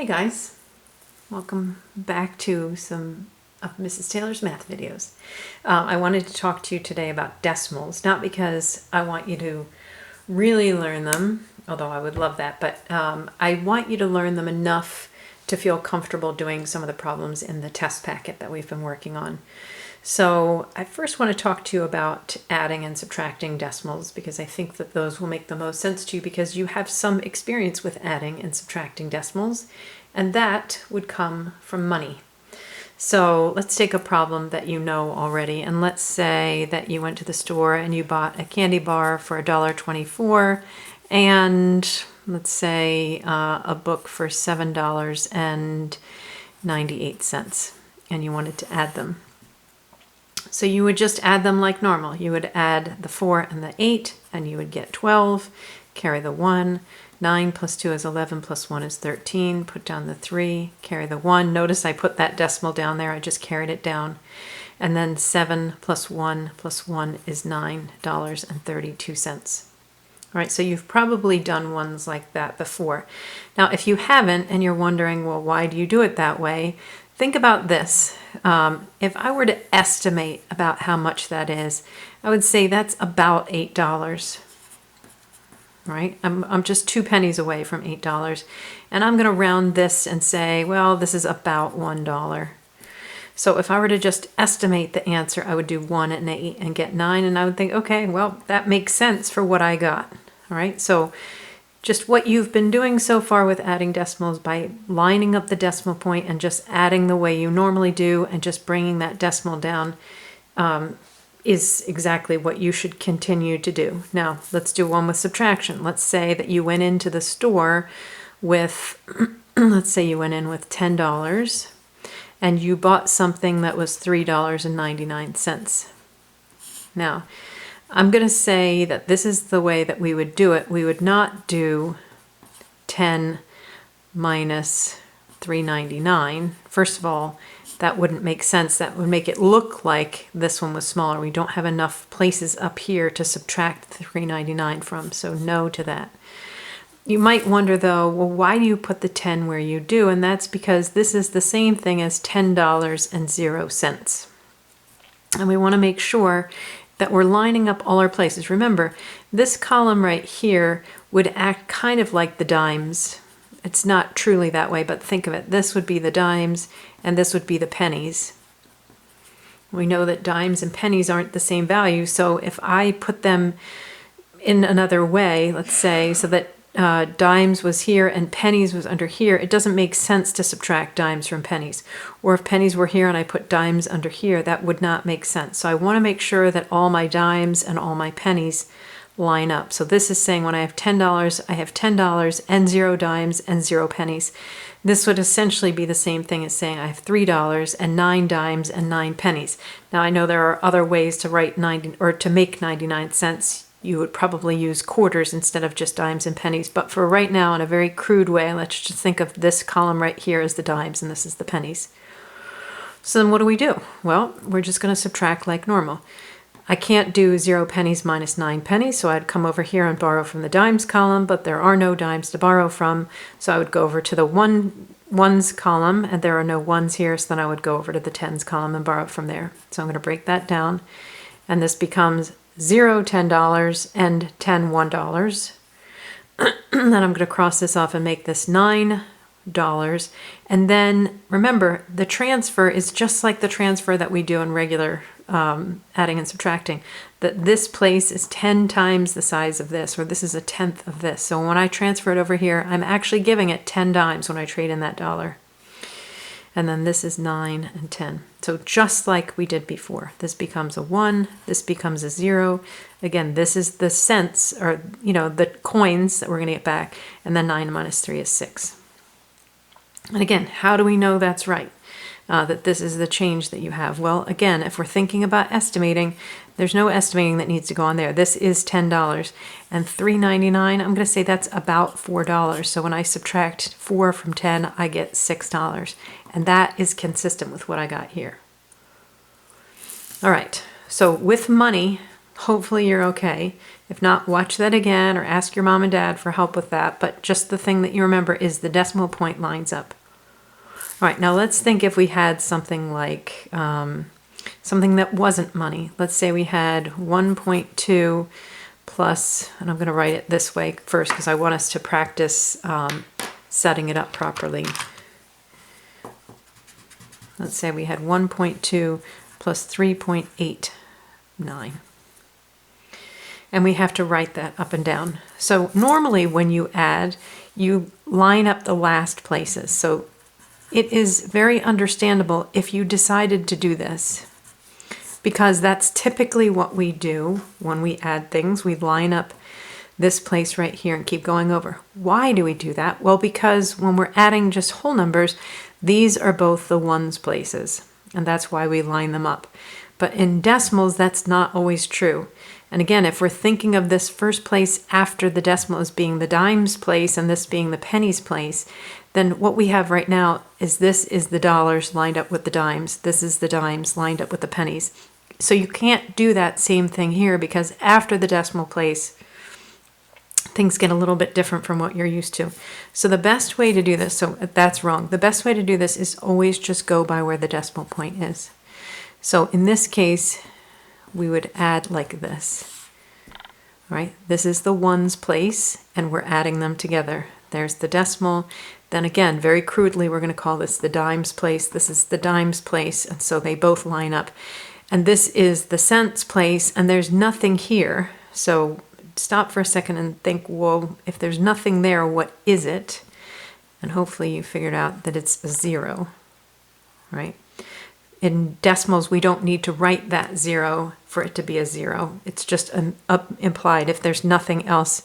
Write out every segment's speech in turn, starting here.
Hey guys, welcome back to some of Mrs. Taylor's math videos. I wanted to talk to you today about decimals, not because I want you to really learn them, although I would love that, but I want you to learn them enough to feel comfortable doing some of the problems in the test packet that we've been working on. So I first want to talk to you about adding and subtracting decimals because I think that those will make the most sense to you because you have some experience with adding and subtracting decimals, and that would come from money. So let's take a problem that you know already, and let's say that you went to the store and you bought a candy bar for $1.24 and let's say a book for $7.98, and you wanted to add them. So you would just add them like normal. You would add the 4 and the 8, and you would get 12, carry the 1, 9 plus 2 is 11, plus 1 is 13, put down the 3, carry the 1. Notice I put that decimal down there, I just carried it down. And then 7 plus 1 is $9.32. All right, so you've probably done ones like that before. Now, if you haven't, and you're wondering, well, why do you do it that way? Think about this. If I were to estimate about how much that is, I would say that's about $8, right? I'm just 2 pennies away from $8, and I'm going to round this and say, well, this is about $1. So if I were to just estimate the answer, I would do 1 and 8 and get 9, and I would think, okay, well, that makes sense for what I got. All right, so just what you've been doing so far with adding decimals by lining up the decimal point and just adding the way you normally do and just bringing that decimal down is exactly what you should continue to do. Now, let's do one with subtraction. Let's say that you went into the store with, let's say you went in with $10 and you bought something that was $3.99. Now, I'm going to say that this is the way that we would do it. We would not do 10 minus $3.99. First of all, that wouldn't make sense. That would make it look like this one was smaller. We don't have enough places up here to subtract the $3.99 from, so no to that. You might wonder though, well, why do you put the 10 where you do? And that's because this is the same thing as $10.00. And we want to make sure that we're lining up all our places. Remember, this column right here would act kind of like the dimes. It's not truly that way, but think of it. This would be the dimes, and this would be the pennies. We know that dimes and pennies aren't the same value, so if I put them in another way, let's say, so that dimes was here and pennies was under here, it doesn't make sense to subtract dimes from pennies. Or if pennies were here and I put dimes under here, that would not make sense. So I want to make sure that all my dimes and all my pennies line up. So this is saying when I have $10, I have $10 and 0 dimes and 0 pennies. This would essentially be the same thing as saying I have $3 and 9 dimes and 9 pennies. Now I know there are other ways to write 90 or to make 99 cents. You would probably use quarters instead of just dimes and pennies. But for right now, in a very crude way, let's just think of this column right here as the dimes and this is the pennies. So then what do we do? Well, we're just going to subtract like normal. I can't do 0 pennies minus 9 pennies, so I'd come over here and borrow from the dimes column, but there are no dimes to borrow from, so I would go over to the ones column, and there are no ones here, so then I would go over to the tens column and borrow from there. So I'm going to break that down, and this becomes 0 $10 and 10 $1. Then I'm going to cross this off and make this $9. And then remember, the transfer is just like the transfer that we do in regular adding and subtracting. That this place is 10 times the size of this, or this is 1/10 of this. So when I transfer it over here, I'm actually giving it 10 dimes when I trade in that dollar. And then this is 9 and 10. So just like we did before, this becomes a 1, this becomes a 0. Again, this is the cents, or the coins that we're going to get back, and then 9 minus 3 is 6. And again, how do we know that's right? That this is the change that you have? Well, again, if we're thinking about estimating, there's no estimating that needs to go on there. This is $10, and $3.99, I'm going to say that's about $4. So when I subtract 4 from 10, I get $6. And that is consistent with what I got here. All right, so with money, hopefully you're okay. If not, watch that again or ask your mom and dad for help with that. But just the thing that you remember is the decimal point lines up. All right, now let's think if we had something like something that wasn't money. Let's say we had 1.2 plus, and I'm going to write it this way first because I want us to practice setting it up properly. Let's say we had 1.2 plus 3.89. And we have to write that up and down. So normally when you add, you line up the last places. So it is very understandable if you decided to do this, because that's typically what we do when we add things. We line up this place right here and keep going over. Why do we do that? Well, because when we're adding just whole numbers, these are both the ones places, and that's why we line them up. But in decimals, that's not always true. And again, if we're thinking of this first place after the decimal as being the dimes place and this being the pennies place, then what we have right now is this is the dollars lined up with the dimes. This is the dimes lined up with the pennies. So you can't do that same thing here, because after the decimal place, things get a little bit different from what you're used to. So the best way to do this, so that's wrong. The best way to do this is always just go by where the decimal point is. So in this case, we would add like this. All right, this is the ones place, and we're adding them together. There's the decimal. Then again, very crudely, we're going to call this the dimes place. This is the dimes place, and so they both line up. And this is the cents place, and there's nothing here. So stop for a second and think, well, if there's nothing there, what is it? And hopefully you figured out that it's a 0, right? In decimals, we don't need to write that 0 for it to be a 0. It's just implied if there's nothing else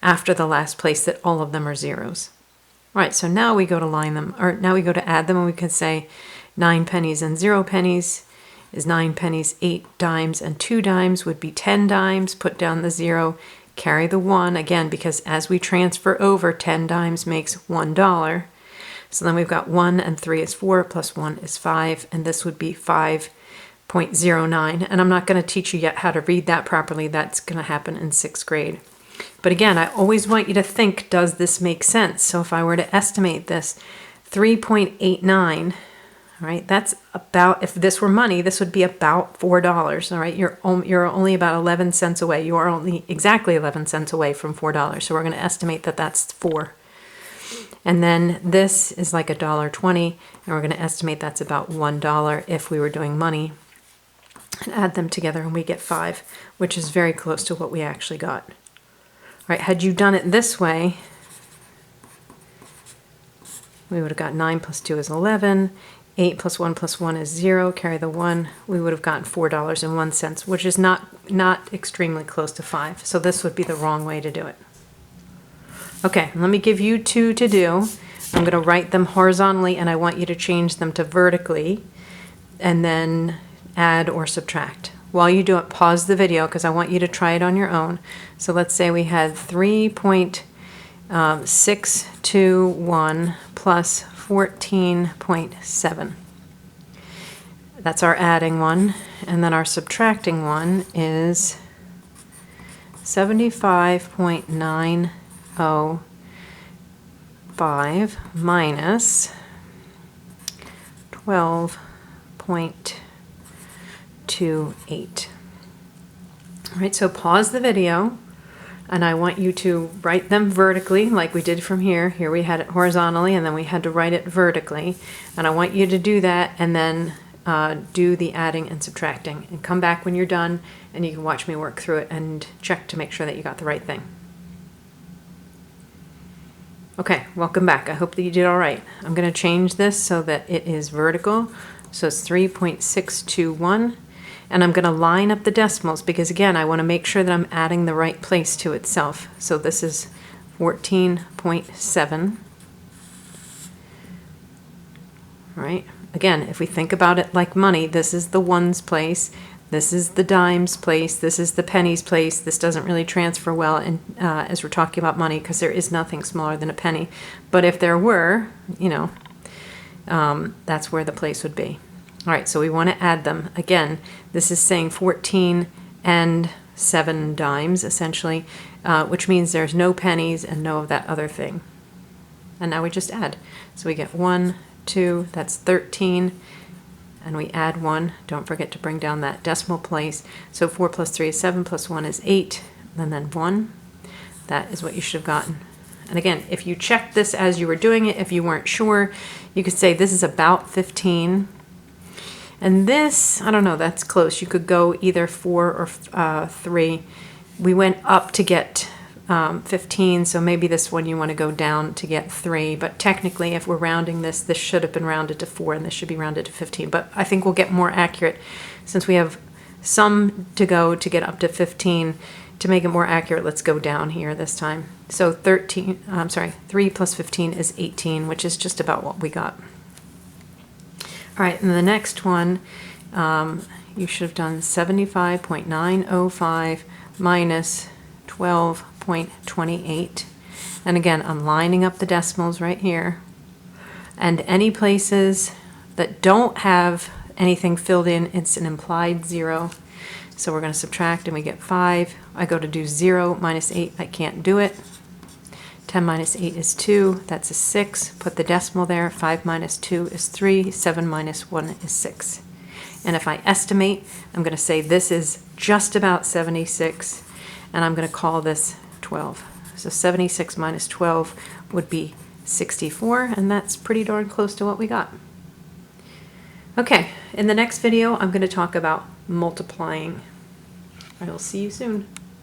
after the last place that all of them are zeros. All right, so now we go to line them, or now we go to add them, and we could say 9 pennies and 0 pennies is 9 pennies, 8 dimes, and 2 dimes would be 10 dimes. Put down the 0, carry the 1, again, because as we transfer over, 10 dimes makes $1. So then we've got 1 and 3 is 4, plus 1 is 5, and this would be 5.09. And I'm not going to teach you yet how to read that properly. That's going to happen in 6th grade. But again, I always want you to think, does this make sense? So if I were to estimate this, 3.89, all right, that's about, if this were money, this would be about $4. All right, you're only about 11 cents away. You are only exactly 11 cents away from $4. So we're going to estimate that that's 4. And then this is like $1.20, and we're going to estimate that's about $1 if we were doing money, and add them together and we get 5, which is very close to what we actually got. All right, had you done it this way, we would have got 9 plus 2 is 11, 8 plus 1 plus 1 is 0, carry the 1, we would have gotten $4.01, which is not extremely close to 5. So this would be the wrong way to do it. Okay, let me give you 2 to do. I'm going to write them horizontally, and I want you to change them to vertically, and then add or subtract. While you do it, pause the video because I want you to try it on your own. So let's say we had 3.621 plus 14.7. That's our adding one, and then our subtracting one is 75.905 minus 12.28. All right, so pause the video, and I want you to write them vertically like we did from here. Here we had it horizontally, and then we had to write it vertically. And I want you to do that, and then do the adding and subtracting. And come back when you're done, and you can watch me work through it and check to make sure that you got the right thing. Okay, welcome back. I hope that you did all right. I'm going to change this so that it is vertical. So it's 3.621. And I'm going to line up the decimals because, again, I want to make sure that I'm adding the right place to itself. So this is 14.7. All right. Again, if we think about it like money, this is the ones place. This is the dimes place. This is the pennies place. This doesn't really transfer well as we're talking about money because there is nothing smaller than a penny. But if there were, you know, that's where the place would be. All right, so we want to add them. Again, this is saying 14 and 7 dimes, essentially, which means there's no pennies and no of that other thing. And now we just add. So we get 1, 2, that's 13, and we add 1. Don't forget to bring down that decimal place. So 4 plus 3 is 7, plus 1 is 8, and then 1. That is what you should have gotten. And again, if you checked this as you were doing it, if you weren't sure, you could say this is about 15. And this, I don't know, that's close. You could go either 4 or 3. We went up to get 15, so maybe this one you want to go down to get 3. But technically, if we're rounding this, this should have been rounded to 4, and this should be rounded to 15. But I think we'll get more accurate since we have some to go to get up to 15. To make it more accurate, let's go down here this time. So 3 plus 15 is 18, which is just about what we got. All right, and the next one, you should have done 75.905 minus 12.28. And again, I'm lining up the decimals right here. And any places that don't have anything filled in, it's an implied 0. So we're going to subtract and we get 5. I go to do 0 minus 8, I can't do it. 10 minus 8 is 2, that's a 6. Put the decimal there. 5 minus 2 is 3. 7 minus 1 is 6. And if I estimate, I'm going to say this is just about 76, and I'm going to call this 12. So 76 minus 12 would be 64, and that's pretty darn close to what we got. Okay, in the next video, I'm going to talk about multiplying. I will see you soon.